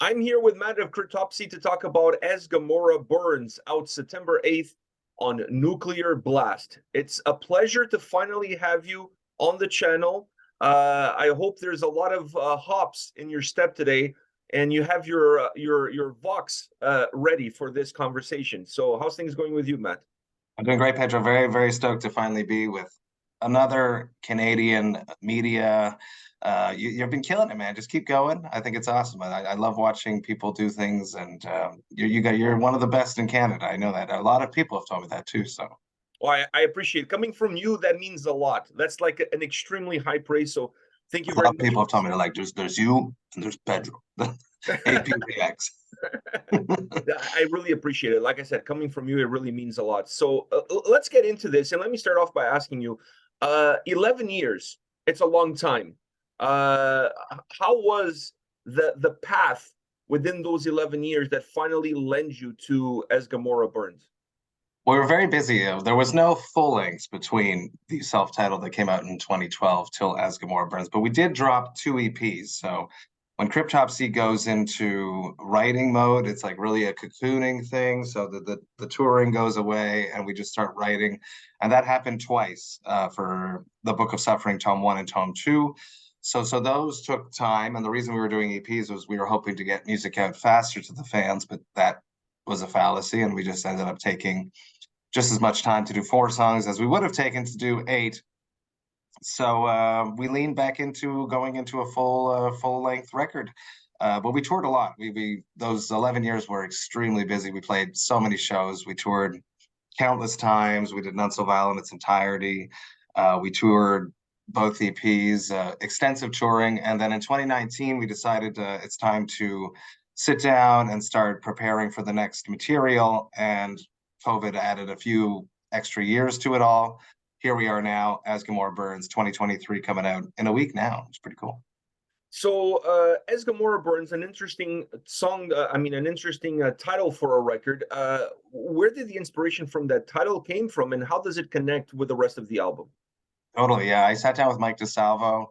I'm here with Matt of Cryptopsy to talk about As Gamora Burns, out September 8th on Nuclear Blast. It's a pleasure to finally have you on the channel. I hope there's a lot of hops in your step today, and you have your Vox ready for this conversation. So, how's things going with you, Matt? I'm doing great, Pedro. Very, very stoked to finally be with another Canadian media. You've been killing it, man. Just keep going. I think it's awesome. I love watching people do things, and you're one of the best in Canada. I know that. A lot of people have told me that too. So, Well, I appreciate it. Coming from you, that means a lot. That's like an extremely high praise. So, thank you a very lot of much. people have told me they're like, there's you and there's Pedro. A&P-Reacts. I really appreciate it. Like I said, coming from you, it really means a lot. So let's get into this. And let me start off by asking you, 11 years, it's a long time. How was the path within those 11 years that finally led you to As Gamora Burns? We were very busy. There was no full lengths between the self-titled that came out in 2012 till As Gamora Burns, but we did drop two EPs. So when Cryptopsy goes into writing mode, it's like really a cocooning thing. So the touring goes away and we just start writing. And that happened twice for the Book of Suffering, Tome 1 and Tome 2. So those took time. And the reason we were doing EPs was we were hoping to get music out faster to the fans, but that was a fallacy. And we just ended up taking just as much time to do 4 songs as we would have taken to do 8. So we leaned back into going into a full length record. But we toured a lot. We those 11 years were extremely busy. We played so many shows. We toured countless times. We did None So Violent in its entirety. We toured both EPs, extensive touring. And then in 2019, we decided it's time to sit down and start preparing for the next material. And COVID added a few extra years to it all. Here we are now, As Gamora Burns, 2023, coming out in a week now. It's pretty cool. So, As Gamora Burns, an interesting song. An interesting title for a record. Where did the inspiration from that title came from, and how does it connect with the rest of the album? Totally, yeah. I sat down with Mike DeSalvo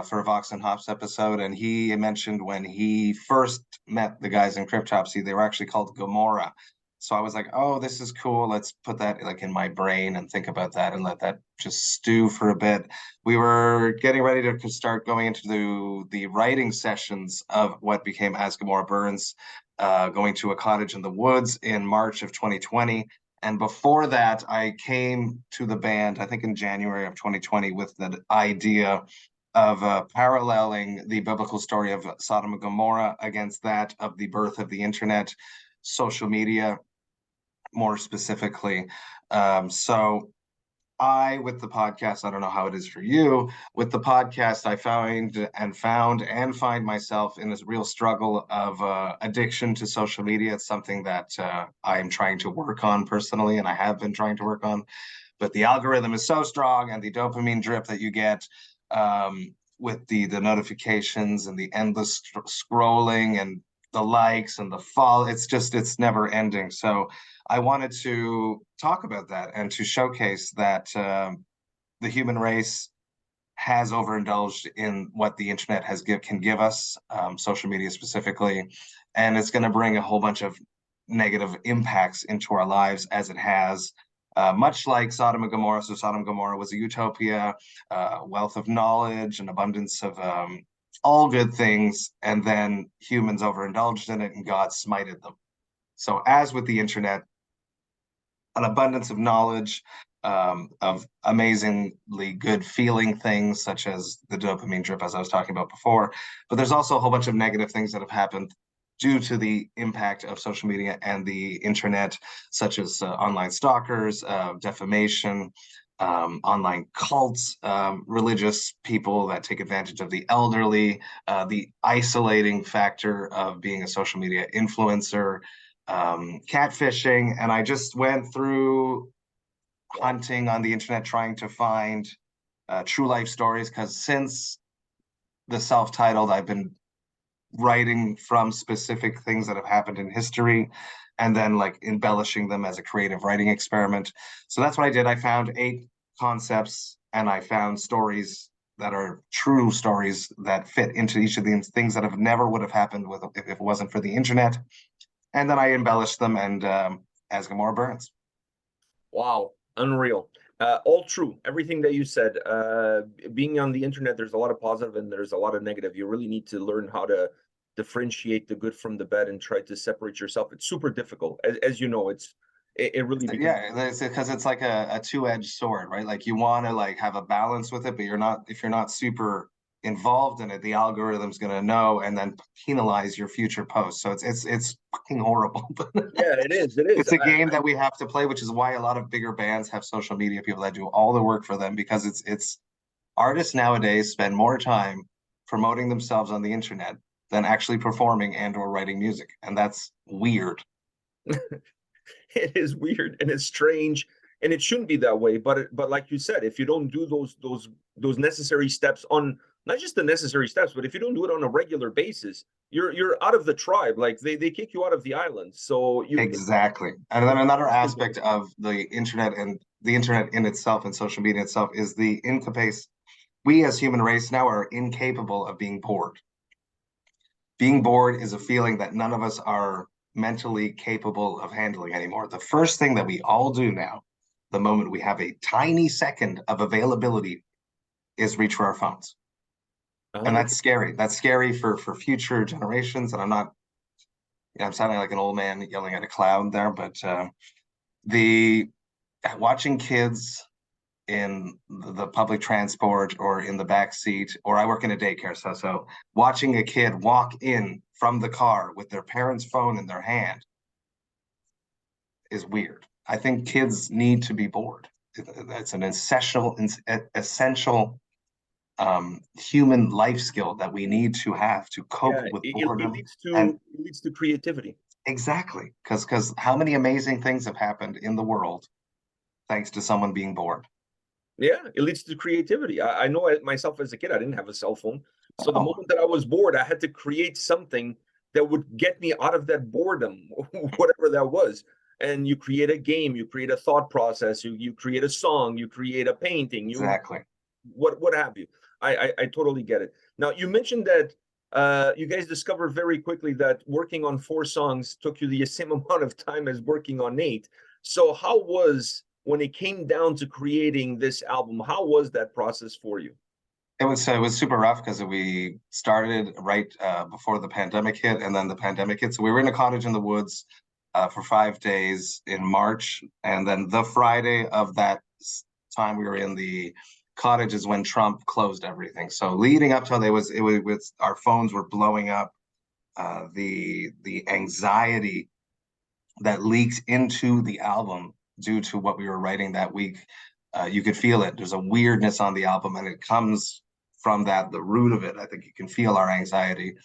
for a Vox and Hops episode, and he mentioned when he first met the guys in Cryptopsy, they were actually called Gamora. So I was like, oh, this is cool. Let's put that like in my brain and think about that and let that just stew for a bit. We were getting ready to start going into the writing sessions of what became As Gamora Burns, going to a cottage in the woods in March of 2020. And before that, I came to the band, I think in January of 2020, with the idea of paralleling the biblical story of Sodom and Gomorrah against that of the birth of the internet, social media, more specifically. So with the podcast, I don't know how it is for you. With the podcast, I found and find myself in this real struggle of addiction to social media. It's something that I'm trying to work on personally, and I have been trying to work on. But the algorithm is so strong, and the dopamine drip that you get with the notifications and the endless scrolling and the likes and the follow, it's never ending. So I wanted to talk about that and to showcase that the human race has overindulged in what the internet can give us, social media specifically, and it's going to bring a whole bunch of negative impacts into our lives as it has. Much like Sodom and Gomorrah. So Sodom and Gomorrah was a utopia, wealth of knowledge, and abundance of all good things, and then humans overindulged in it and God smited them. So as with the internet, an abundance of knowledge, of amazingly good feeling things such as the dopamine drip, as I was talking about before. But there's also a whole bunch of negative things that have happened due to the impact of social media and the internet, such as online stalkers, defamation, online cults, religious people that take advantage of the elderly, the isolating factor of being a social media influencer, catfishing. And I just went through hunting on the internet trying to find true life stories, because since the self-titled, I've been writing from specific things that have happened in history and then like embellishing them as a creative writing experiment. So that's what I did. I found 8 concepts and I found stories that are true stories that fit into each of these things that have never would have happened with if it wasn't for the internet. And then I embellish them and as Gamora Burns. Wow, unreal. All true. Everything that you said. Being on the internet, there's a lot of positive and there's a lot of negative. You really need to learn how to differentiate the good from the bad and try to separate yourself. It's super difficult, as you know. It really becomes. Yeah, because it's like a two-edged sword, right? Like you want to like have a balance with it, but you're not if you're not super involved in it, the algorithm's going to know and then penalize your future posts. So it's fucking horrible. Yeah, it is. It is. It's a game that we have to play, which is why a lot of bigger bands have social media people that do all the work for them, because it's artists nowadays spend more time promoting themselves on the internet than actually performing and or writing music, and that's weird. It is weird and it's strange and it shouldn't be that way. But like you said, if you don't do those necessary steps on not just the necessary steps, but if you don't do it on a regular basis, you're out of the tribe. Like they kick you out of the island. So you Exactly. And then another aspect of the internet and the internet in itself and social media itself is the incapacity. We as human race now are incapable of being bored. Being bored is a feeling that none of us are mentally capable of handling anymore. The first thing that we all do now, the moment we have a tiny second of availability, is reach for our phones. And that's scary. That's scary for future generations. And I'm not, I'm sounding like an old man yelling at a cloud there, but the watching kids in the public transport or in the back seat, or I work in a daycare, so watching a kid walk in from the car with their parents' phone in their hand is weird. I think kids need to be bored. It's an essential human life skill that we need to have to cope with boredom. It leads to creativity. Exactly, because how many amazing things have happened in the world thanks to someone being bored. Yeah, it leads to creativity. I know myself as a kid, I didn't have a cell phone. So the moment that I was bored, I had to create something that would get me out of that boredom, whatever that was. And you create a game, you create a thought process, you create a song, you create a painting, Exactly. What have you. I totally get it. Now you mentioned that you guys discovered very quickly that working on 4 songs took you the same amount of time as working on 8. So how was when it came down to creating this album, how was that process for you? It was super rough because we started right before the pandemic hit, and then the pandemic hit. So we were in a cottage in the woods for 5 days in March, and then the Friday of that time we were in the cottage is when Trump closed everything. So leading up to it was our phones were blowing up. The anxiety that leaked into the album due to what we were writing that week, you could feel it. There's a weirdness on the album, and it comes from that, the root of it. I think you can feel our anxiety.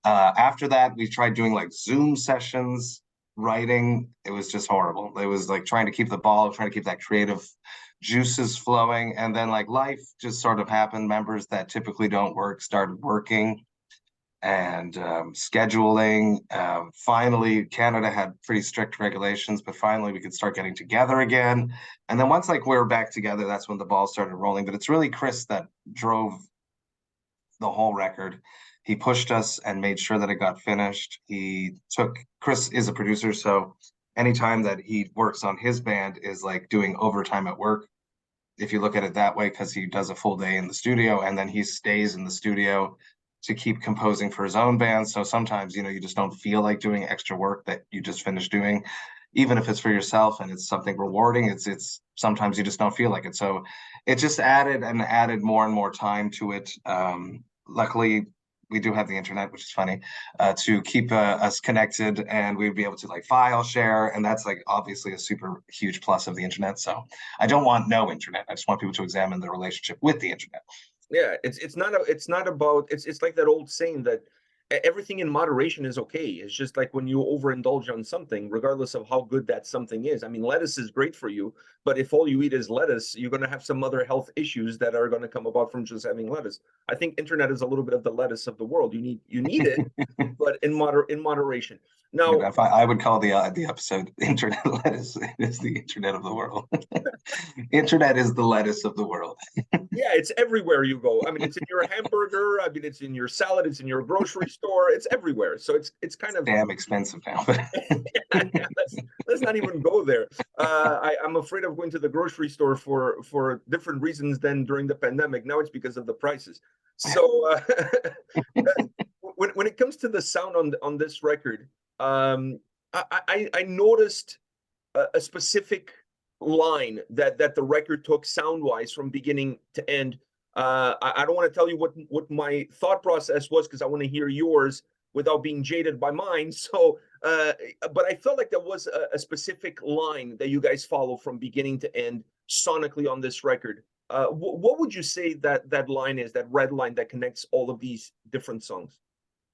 After that, we tried doing like Zoom sessions, writing. It was just horrible. It was like trying to keep that creative juices flowing. And then like life just sort of happened. Members that typically don't work started working, and scheduling. Finally, Canada had pretty strict regulations, but finally we could start getting together again. And then once like we were back together, that's when the ball started rolling. But it's really Chris that drove the whole record. He pushed us and made sure that it got finished. Chris is a producer, so anytime that he works on his band is like doing overtime at work, if you look at it that way, because he does a full day in the studio and then he stays in the studio to keep composing for his own band. So sometimes, you just don't feel like doing extra work that you just finished doing, even if it's for yourself and it's something rewarding. It's sometimes you just don't feel like it. So it just added more and more time to it. Luckily, we do have the internet, which is funny, to keep us connected, and we'd be able to like file share, and that's like obviously a super huge plus of the internet. So I don't want no internet. I just want people to examine their relationship with the internet. Yeah, it's not about it's like that old saying that everything in moderation is okay. It's just like when you overindulge on something, regardless of how good that something is. I mean, lettuce is great for you, but if all you eat is lettuce, you're going to have some other health issues that are going to come about from just having lettuce. I think internet is a little bit of the lettuce of the world. You need it, but in moderation. Now, I would call the episode "Internet Lettuce." It is the internet of the world. Internet is the lettuce of the world. Yeah, it's everywhere you go. I mean, it's in your hamburger. I mean, it's in your salad. It's in your grocery store. It's everywhere. So it's kind of Damn expensive now, but yeah, let's not even go there. I'm afraid of going to the grocery store for different reasons than during the pandemic. Now it's because of the prices. So when it comes to the sound on this record, I noticed a specific line that the record took sound wise from beginning to end. I don't want to tell you what my thought process was because I want to hear yours without being jaded by mine. So, but I felt like there was a specific line that you guys follow from beginning to end sonically on this record. What would you say that line is, that red line that connects all of these different songs?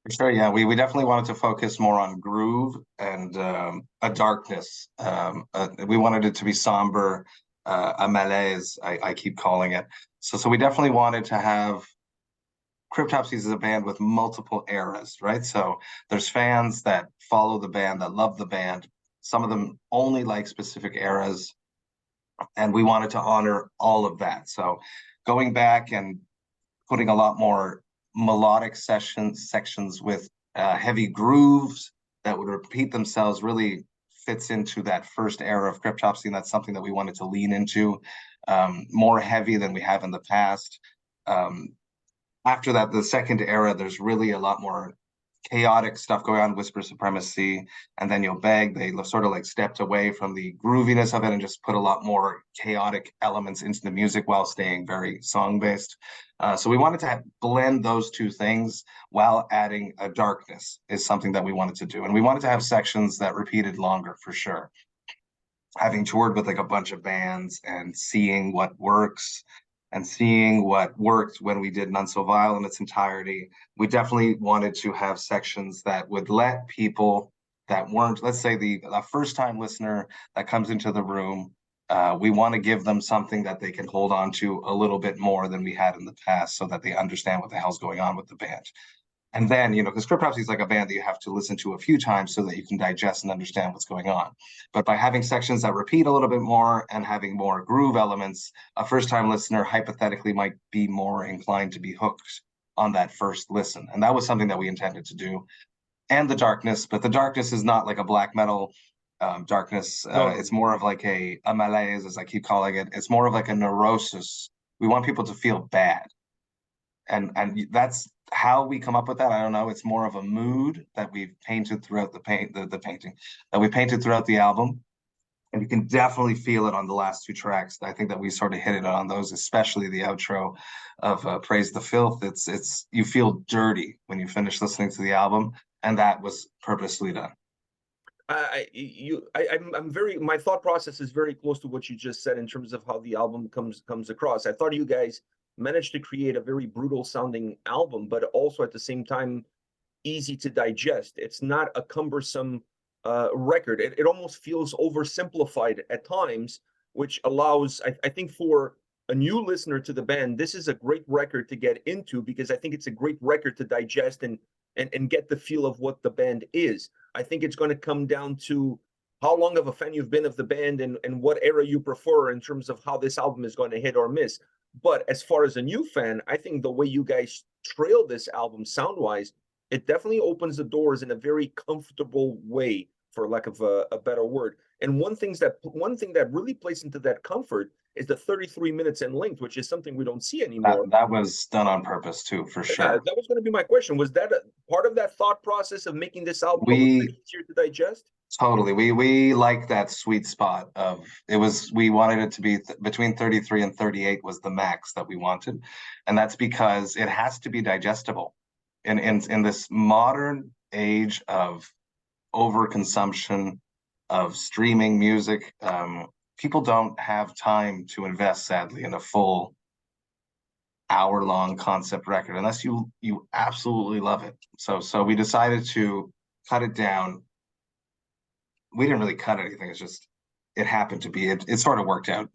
for sure, yeah, we definitely wanted to focus more on groove and a darkness. We wanted it to be somber, a malaise, I keep calling it. So we definitely wanted to have Cryptopsy is a band with multiple eras, right? So there's fans that follow the band, that love the band. Some of them only like specific eras, and we wanted to honor all of that. So going back and putting a lot more melodic sections with heavy grooves that would repeat themselves really fits into that first era of Cryptopsy, and that's something that we wanted to lean into more heavy than we have in the past. After that, the second era, there's really a lot more chaotic stuff going on, Whisper Supremacy, and then You'll Beg. They sort of like stepped away from the grooviness of it and just put a lot more chaotic elements into the music while staying very song-based. So we wanted to blend those two things while adding a darkness is something that we wanted to do. And we wanted to have sections that repeated longer for sure. Having toured with like a bunch of bands and seeing what works and seeing what worked when we did None So Vile in its entirety, we definitely wanted to have sections that would let people that weren't, let's say the first-time listener that comes into the room, we want to give them something that they can hold on to a little bit more than we had in the past so that they understand what the hell's going on with the band. And then, because Cryptopsy is like a band that you have to listen to a few times so that you can digest and understand what's going on. But by having sections that repeat a little bit more and having more groove elements, a first-time listener hypothetically might be more inclined to be hooked on that first listen. And that was something that we intended to do. And the darkness, but the darkness is not like a black metal darkness. No, It's more of like a malaise, as I keep calling it. It's more of like a neurosis. We want people to feel bad. And that's how we come up with that. I don't know. It's more of a mood that we've painted throughout the painting that we painted throughout the album. And you can definitely feel it on the last two tracks. I think that we sort of hit it on those, especially the outro of Praise the Filth. It's you feel dirty when you finish listening to the album, and that was purposely done. I'm very, my thought process is very close to what you just said in terms of how the album comes across. I thought you guys managed to create a very brutal sounding album, but also at the same time easy to digest. It's not a cumbersome record. It almost feels oversimplified at times, which allows, I think, for a new listener to the band, this is a great record to get into because I think it's a great record to digest and get the feel of what the band is. I think it's going to come down to how long of a fan you've been of the band and what era you prefer in terms of how this album is going to hit or miss. But as far as a new fan, I think the way you guys trail this album sound-wise, it definitely opens the doors in a very comfortable way, for lack of a better word. And one thing that really plays into that comfort is the 33 minutes in length, which is something we don't see anymore. That was done on purpose too, for sure. That was going to be my question. Was that part of that thought process of making this album a little bit easier to digest? Totally. We like that sweet spot of we wanted it to be between 33 and 38 was the max that we wanted. And that's because it has to be digestible. In this modern age of overconsumption of streaming music, people don't have time to invest, sadly, in a full hour-long concept record unless you absolutely love it. So we decided to cut it down. We didn't really cut anything. It's just it happened to be it sort of worked out.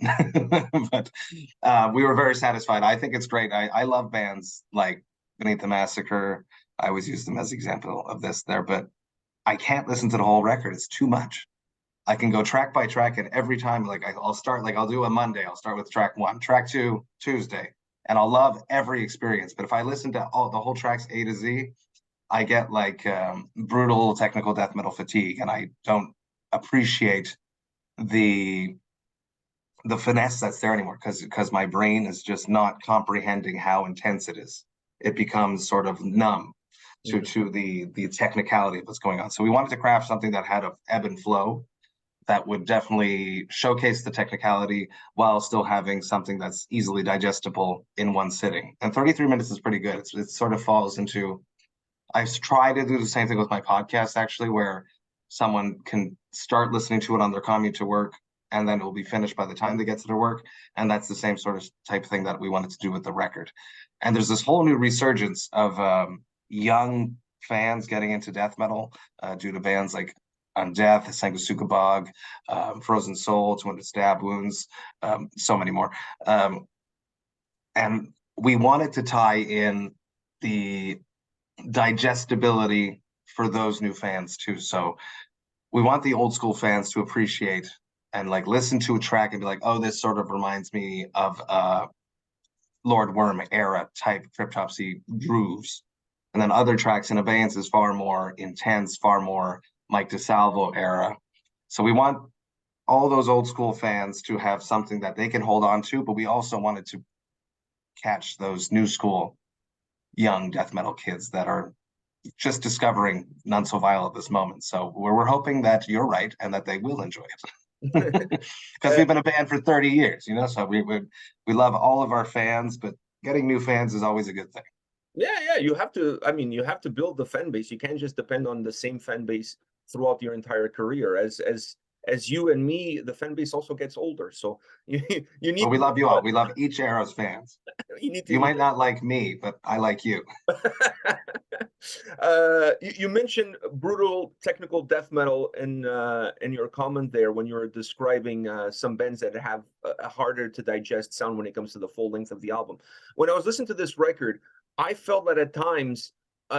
But we were very satisfied. I think it's great. I love bands like Beneath the Massacre. I always use them as an example of this there, but I can't listen to the whole record. It's too much. I can go track by track, and every time, like I'll start, like I'll do a Monday. I'll start with track 1, track 2 Tuesday, and I'll love every experience. But if I listen to the whole tracks A to Z, I get like brutal technical death metal fatigue, and I don't appreciate the finesse that's there anymore because my brain is just not comprehending how intense it is. It becomes sort of numb to the technicality of what's going on. So we wanted to craft something that had a ebb and flow that would definitely showcase the technicality while still having something that's easily digestible in one sitting. And 33 minutes is pretty good. It sort of falls into, I try to do the same thing with my podcast, actually, where someone can start listening to it on their commute to work, and then it will be finished by the time they get to their work. And that's the same sort of type thing that we wanted to do with the record. And there's this whole new resurgence of young fans getting into death metal due to bands like Undeath, Sanguisuka Bog, Frozen Soul, 200 Stab Wounds, so many more. And we wanted to tie in the digestibility for those new fans too. So we want the old school fans to appreciate and like listen to a track and be like, oh, this sort of reminds me of Lord Worm era type Cryptopsy grooves. And then other tracks in Abeyance is far more intense, far more Mike DeSalvo era. So we want all those old school fans to have something that they can hold on to, but we also wanted to catch those new school young death metal kids that are just discovering None So Vile at this moment. So we're hoping that you're right and that they will enjoy it. Because we've been a band for 30 years, so we love all of our fans, but getting new fans is always a good thing. Yeah, you have to, you have to build the fan base. You can't just depend on the same fan base throughout your entire career. As you and me, the fan base also gets older. So you need. But we love you all. We love each era's fans. You might not like me, but I like you. You mentioned brutal technical death metal in your comment there when you were describing some bands that have a harder to digest sound when it comes to the full length of the album. When I was listening to this record, I felt that at times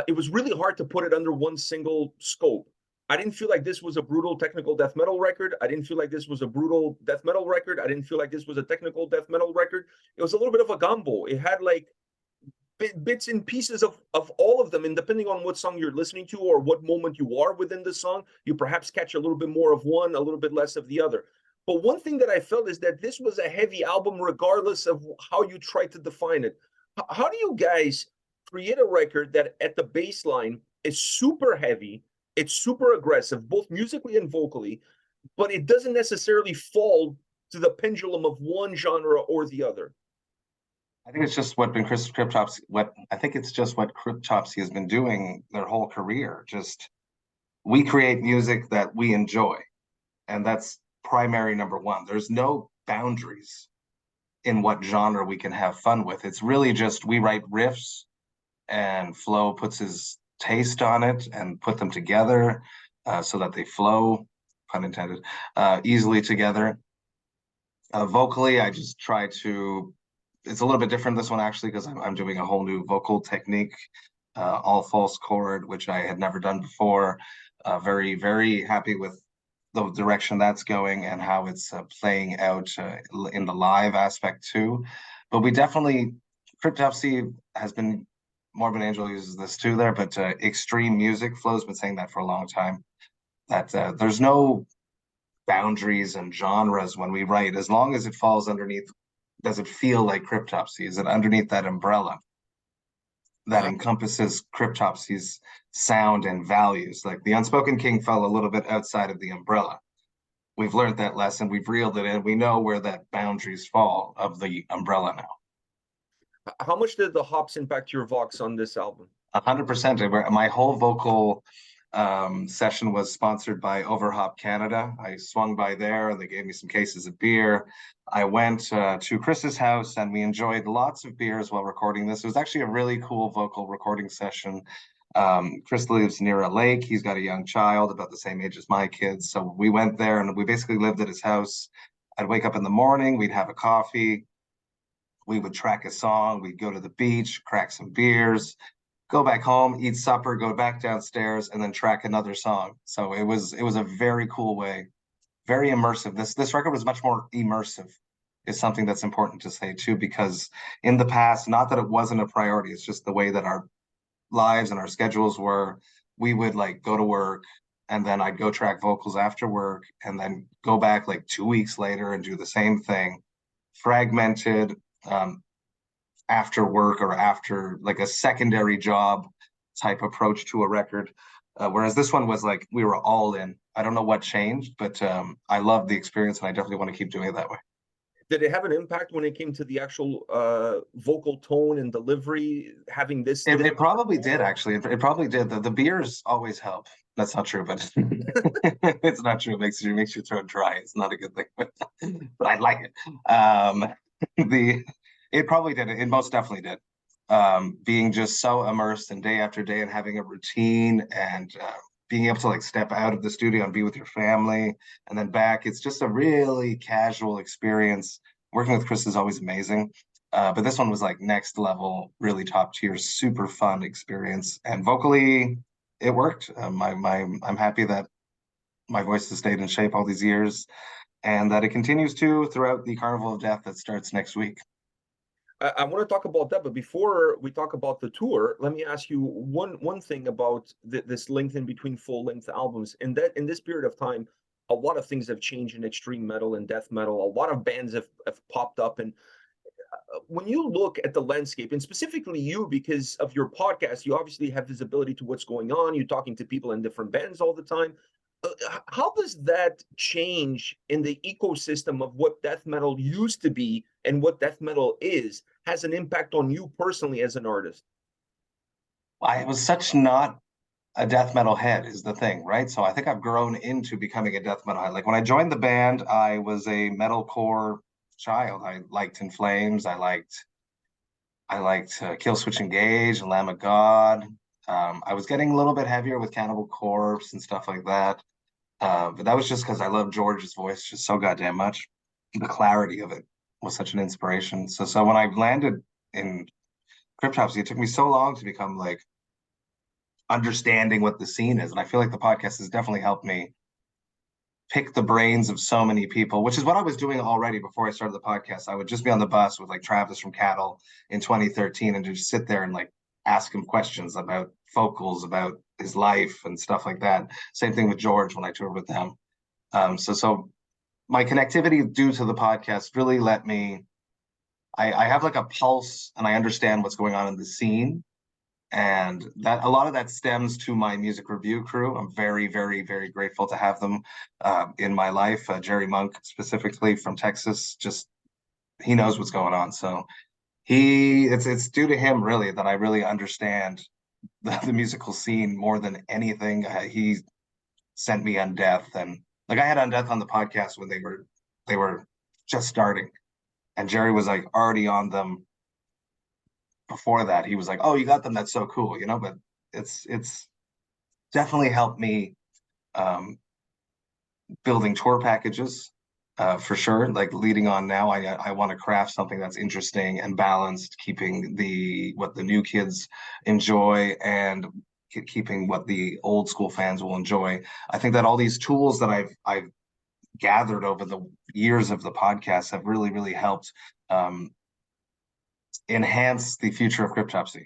it was really hard to put it under one single scope. I didn't feel like this was a brutal technical death metal record. I didn't feel like this was a brutal death metal record. I didn't feel like this was a technical death metal record. It was a little bit of a gumbo. It had like bits and pieces of all of them, and depending on what song you're listening to or what moment you are within the song, you perhaps catch a little bit more of one, a little bit less of the other. But one thing that I felt is that this was a heavy album regardless of how you try to define it. How do you guys create a record that at the baseline is super heavy, it's super aggressive, both musically and vocally, but it doesn't necessarily fall to the pendulum of one genre or the other? I think it's just what Cryptopsy. I think it's just what Cryptopsy has been doing their whole career. Just we create music that we enjoy, and that's primary number one. There's no boundaries in what genre we can have fun with. It's really just we write riffs, and Flo puts his taste on it and put them together so that they flow, pun intended, easily together. Vocally, I just try to. It's a little bit different this one actually because I'm doing a whole new vocal technique, all false chord, which I had never done before. Very, very happy with the direction that's going and how it's playing out in the live aspect too. But we definitely, Cryptopsy has been, Morbid Angel uses this too there, but extreme music, Flo's been saying that for a long time, that there's no boundaries and genres when we write, as long as it falls underneath. Does it feel like Cryptopsy? Is it underneath that umbrella that encompasses Cryptopsy's sound and values? Like the Unspoken King fell a little bit outside of the umbrella. We've learned that lesson. We've reeled it in. We know where that boundaries fall of the umbrella now. How much did the hops impact your vox on this album? 100%. My whole vocal session was sponsored by Overhop Canada. I swung by there and they gave me some cases of beer. I went to Chris's house and we enjoyed lots of beers while recording this. It was actually a really cool vocal recording session. Chris lives near a lake. He's got a young child about the same age as my kids. So we went there and we basically lived at his house. I'd wake up in the morning, we'd have a coffee, we would track a song, we'd go to the beach, crack some beers, go back home, eat supper, go back downstairs, and then track another song. So it was a very cool way, very immersive. This record was much more immersive is something that's important to say too, because in the past, not that it wasn't a priority, it's just the way that our lives and our schedules were. We would like go to work, and then I'd go track vocals after work, and then go back like 2 weeks later and do the same thing, fragmented, after work or after like a secondary job type approach to a record. Whereas this one was like we were all in. I don't know what changed, but I love the experience, and I definitely want to keep doing it that way. Did it have an impact when it came to the actual vocal tone and delivery, having this? It probably did, actually. It probably did. The beers always help. That's not true, but it's not true. It makes your throat dry. It's not a good thing, but I like it. The it probably did. It most definitely did. Being just so immersed in day after day and having a routine, and being able to like step out of the studio and be with your family and then back. It's just a really casual experience. Working with Chris is always amazing. But this one was like next level, really top tier, super fun experience. And vocally, it worked. I'm happy that my voice has stayed in shape all these years, and that it continues to throughout the Carnival of Death that starts next week. I want to talk about that, but before we talk about the tour, let me ask you one thing about this length in between full length albums. In this period of time, a lot of things have changed in extreme metal and death metal. A lot of bands have popped up, and when you look at the landscape, and specifically you, because of your podcast, you obviously have visibility to what's going on. You're talking to people in different bands all the time. How does that change in the ecosystem of what death metal used to be and what death metal is, has an impact on you personally as an artist? I was such not a death metal head is the thing, right? So I think I've grown into becoming a death metal head. Like when I joined the band, I was a metalcore child. I liked In Flames. I liked Killswitch Engage and Lamb of God. I was getting a little bit heavier with Cannibal Corpse and stuff like that. But that was just because I love George's voice just so goddamn much. The clarity of it was such an inspiration. So when I landed in Cryptopsy, it took me so long to become like understanding what the scene is. And I feel like the podcast has definitely helped me pick the brains of so many people, which is what I was doing already before I started the podcast. I would just be on the bus with like Travis from Cattle in 2013 and just sit there and like ask him questions about vocals, about his life and stuff like that. Same thing with George when I toured with them. So my connectivity due to the podcast really let me, I have like a pulse and I understand what's going on in the scene. And that a lot of that stems to my music review crew. I'm very, very, very grateful to have them in my life. Jerry Monk, specifically from Texas, just he knows what's going on. So it's due to him really that I really understand the musical scene more than anything. He sent me Undeath, and like I had Undeath on the podcast when they were just starting, and Jerry was like already on them before that. He was like, "Oh, you got them. That's so cool," you know. But it's definitely helped me building tour packages for sure. Like leading on now, I want to craft something that's interesting and balanced, keeping what the new kids enjoy and keeping what the old school fans will enjoy. I think that all these tools that I've gathered over the years of the podcast have really, really helped enhance the future of Cryptopsy.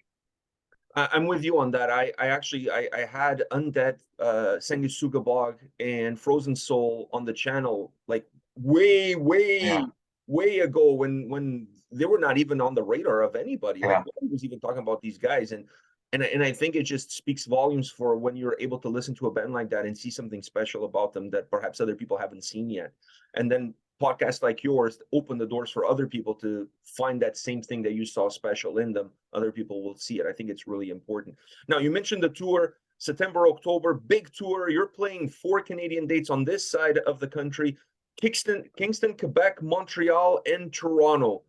I'm with you on that. I actually I had Undead, Sanguisugabog, and Frozen Soul on the channel like Yeah, way ago when they were not even on the radar of anybody. Like yeah. nobody was even talking about these guys, and I think it just speaks volumes for when you're able to listen to a band like that and see something special about them that perhaps other people haven't seen yet. And then podcasts like yours open the doors for other people to find that same thing that you saw special in them. Other people will see it. I think it's really important. Now, you mentioned the tour, September, October, big tour. You're playing 4 Canadian dates on this side of the country: Kingston, Quebec, Montreal, and Toronto.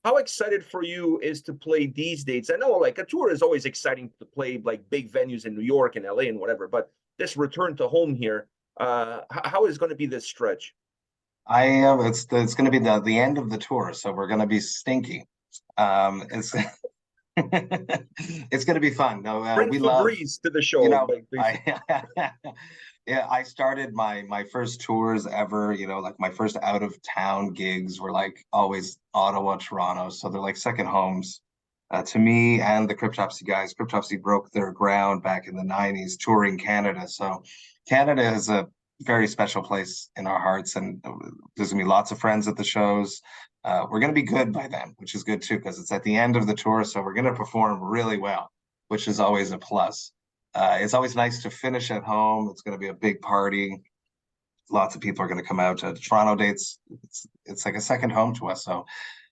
How excited for you is to play these dates? I know like a tour is always exciting to play like big venues in New York and LA and whatever, but this return to home here, how is going to be this stretch? It's going to be the end of the tour, so we're going to be stinky. It's it's going to be fun. No, Bring we love, Febreze to the you show, know, like basically. I Yeah, I started my first tours ever, like my first out of town gigs were like always Ottawa, Toronto. So they're like second homes to me and the Cryptopsy guys. Cryptopsy broke their ground back in the 90s touring Canada. So Canada is a very special place in our hearts, and there's gonna be lots of friends at the shows. We're gonna be good by then, which is good too, because it's at the end of the tour. So we're gonna perform really well, which is always a plus. It's always nice to finish at home. It's going to be a big party. Lots of people are going to come out to Toronto dates. It's like a second home to us. So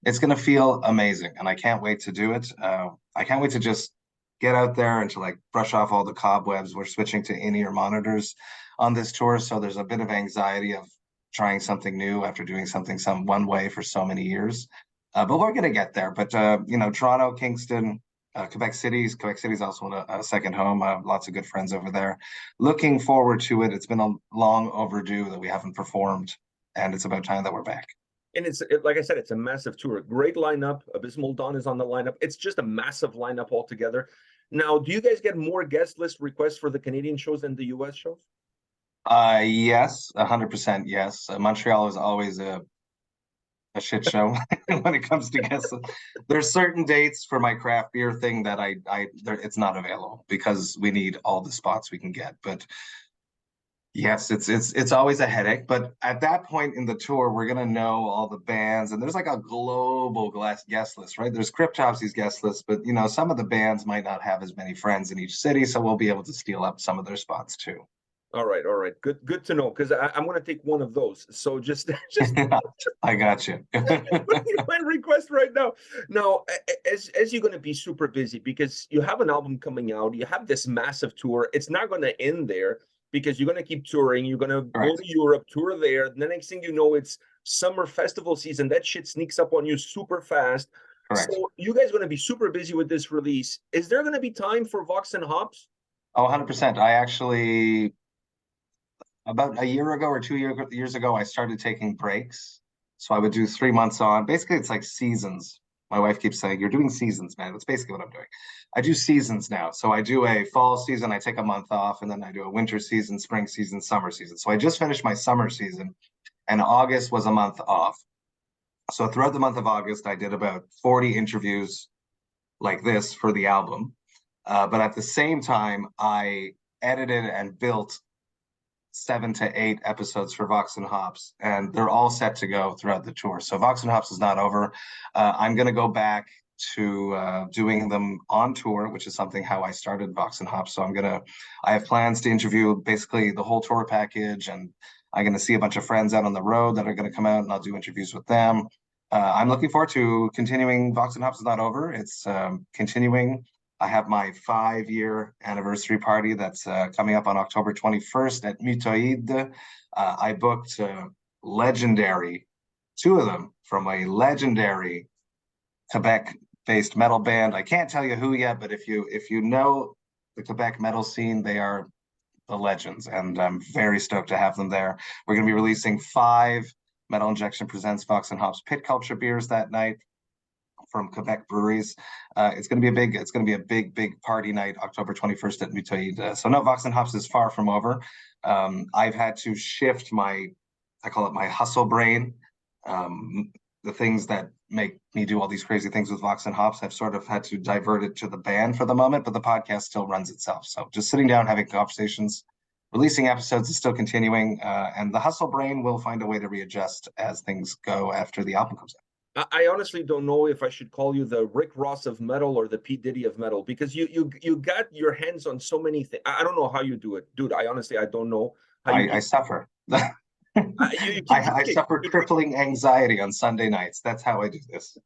it's going to feel amazing. And I can't wait to do it. I can't wait to just get out there and to like brush off all the cobwebs. We're switching to in-ear monitors on this tour. So there's a bit of anxiety of trying something new after doing something some one way for so many years. But we're going to get there. But, Toronto, Kingston, Quebec City. Quebec City is also a second home. I have lots of good friends over there. Looking forward to it. It's been a long overdue that we haven't performed, and it's about time that we're back. And like I said, it's a massive tour. Great lineup. Abysmal Dawn is on the lineup. It's just a massive lineup altogether. Now, do you guys get more guest list requests for the Canadian shows than the US shows? Yes, 100% yes. Montreal is always a shit show when it comes to guests. There's certain dates for my craft beer thing that it's not available because we need all the spots we can get. But yes, it's always a headache. But at that point in the tour, we're gonna know all the bands, and there's like a global guest list, right? There's Cryptopsy's guest list, but some of the bands might not have as many friends in each city, so we'll be able to steal up some of their spots too. All right. Good to know, because I'm going to take one of those. So just I got you. my request right now. Now, as you're going to be super busy because you have an album coming out, you have this massive tour. It's not going to end there because you're going to keep touring. You're going to go to Europe, tour there. The next thing you know, it's summer festival season. That shit sneaks up on you super fast. Correct. So you guys are going to be super busy with this release. Is there going to be time for Vox and Hops? Oh, 100%. I actually, about a year ago or 2 years ago, I started taking breaks. So I would do 3 months on. Basically, it's like seasons. My wife keeps saying, "You're doing seasons, man." That's basically what I'm doing. I do seasons now. So I do a fall season, I take a month off, and then I do a winter season, spring season, summer season. So I just finished my summer season, and August was a month off. So throughout the month of August, I did about 40 interviews like this for the album. But at the same time, I edited and built 7 to 8 episodes for Vox and Hops, and they're all set to go throughout the tour. So Vox and Hops is not over. I'm going to go back to doing them on tour, which is something how I started Vox and Hops. So I have plans to interview basically the whole tour package, and I'm going to see a bunch of friends out on the road that are going to come out, and I'll do interviews with them. I'm looking forward to continuing. Vox and Hops is not over. It's continuing. I have my 5-year anniversary party that's coming up on October 21st at Mutoid. I booked two of them from a legendary Quebec-based metal band. I can't tell you who yet, but if you know the Quebec metal scene, they are the legends, and I'm very stoked to have them there. We're going to be releasing 5 Metal Injection Presents Vox and Hops Pit Culture beers that night from Quebec breweries. It's going to be a big party night, October 21st at Mutoid. So no, Vox and Hops is far from over. I've had to shift I call it my hustle brain. The things that make me do all these crazy things with Vox and Hops, I've sort of had to divert it to the band for the moment, but the podcast still runs itself. So just sitting down, having conversations, releasing episodes is still continuing, and the hustle brain will find a way to readjust as things go after the album comes out. I honestly don't know if I should call you the Rick Ross of metal or the P. Diddy of metal, because you got your hands on so many things. I don't know how you do it, dude. I don't know how I suffer. I suffer crippling anxiety on Sunday nights. That's how I do this.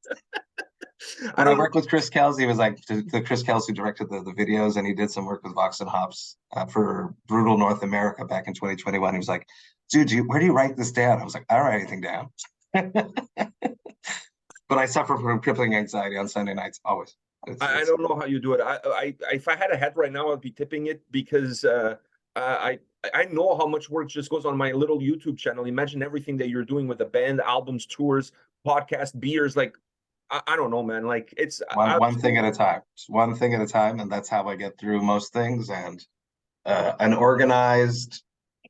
When I worked with Chris Kelsey, it was like the Chris Kelsey directed the videos, and he did some work with Vox and Hops for Brutal North America back in 2021. He was like, "Dude, where do you write this down?" I was like, "I don't write anything down." But I suffer from crippling anxiety on Sunday nights always. I don't know how you do it. I if I had a hat right now, I'd be tipping it, because I know how much work just goes on my little YouTube channel. Imagine everything that you're doing with the band, albums, tours, podcast, beers. Like, I don't know, man. Like, it's one thing at a time. Just one thing at a time, and that's how I get through most things. And an organized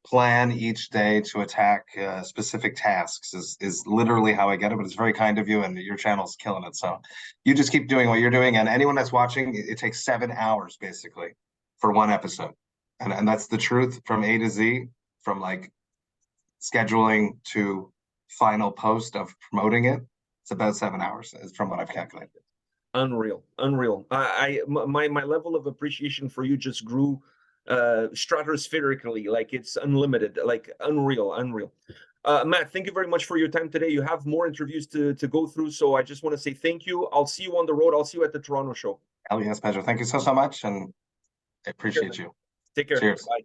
plan each day to attack specific tasks is literally how I get it, but it's very kind of you, and your channel's killing it. So you just keep doing what you're doing. And anyone that's watching, it takes 7 hours basically for one episode. And that's the truth from A to Z, from like scheduling to final post of promoting it. It's about 7 hours from what I've calculated. Unreal, unreal. My level of appreciation for you just grew stratospherically. Like it's unlimited, like unreal. Matt, thank you very much for your time today. You have more interviews to go through, so I just want to say thank you. I'll see you on the road. I'll see you at the Toronto show. Hell yes, Pedro. Thank you so much, and I appreciate you. Take care. Cheers. Bye.